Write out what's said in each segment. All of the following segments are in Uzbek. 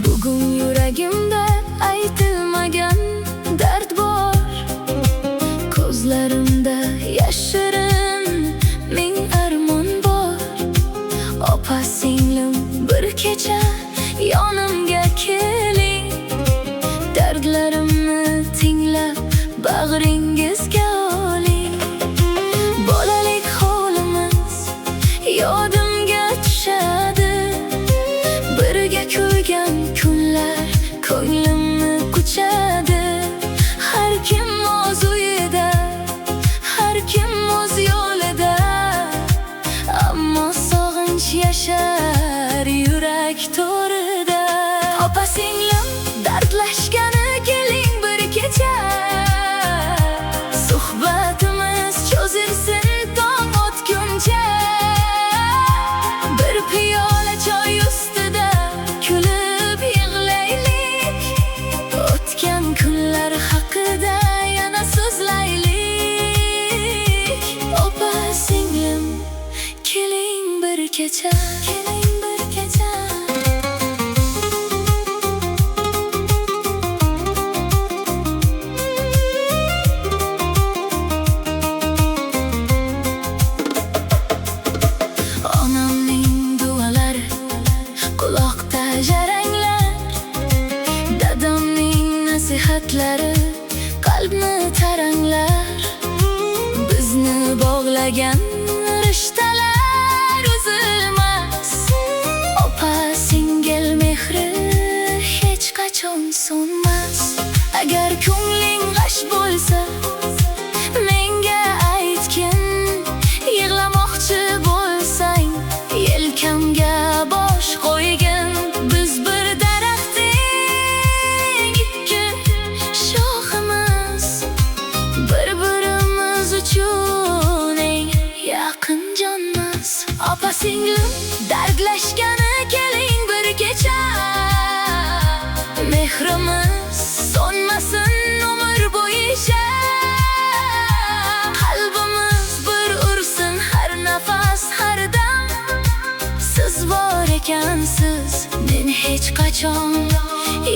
Bugun yuragimda aytilmagan dard bor, ko'zlarimda yashirin ming armon bor. Opa singlim bir kecha yonimga keling, dardlarimni tinglab bag'ringizga oling. Bolalik holimiz yodimga tushadi, birga kulgan kunlar ko'nglimni quchadi. Har kim o'z uyida, har kim o'z yo'lida, ammo sog'inch yashar yurak to'rida. Opa singlim dardlashgani keling bir kecha, suhbatimiz cho'zilsin tong otguncha. Bir piyola choy ustida kulib yig'laylik, o'tgan kunlar haqida yana so'zlaylik. Opa singlim keling bir kecha, keling bir kecha. Onamning duolari quloqda jaranglar, dadamning nasihatlari qalbni taranglar. Bizni bog'lagan rishtalar uzilmas, opa singil mehri hech qachon so'nmas. Agar ko'ngling g'ash bo'lsa menga aytgin, yig'lamoqchi bo'lsang yelkamga bosh qo'ygin. Biz bir daraxtning ikki shoximiz, bir-birimiz uchun eng yaqin jonmiz. Opa singlim dardlashgani keling bir kecha, mehrimiz so'nmasin umr bo'yicha. Qalbimiz bir ursin har nafas, har dam. Siz bor ekansiz, men hech qachon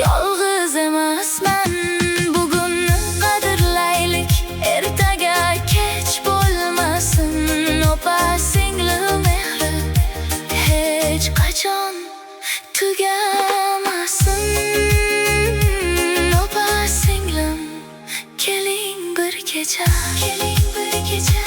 yolg'iz emasman. Bugunni qadrlaylik, ertaga kech bo'lmasin. Opa singlim mehri hech qachon tugamasin. Opa singlim keling bir kecha, keling bir kecha.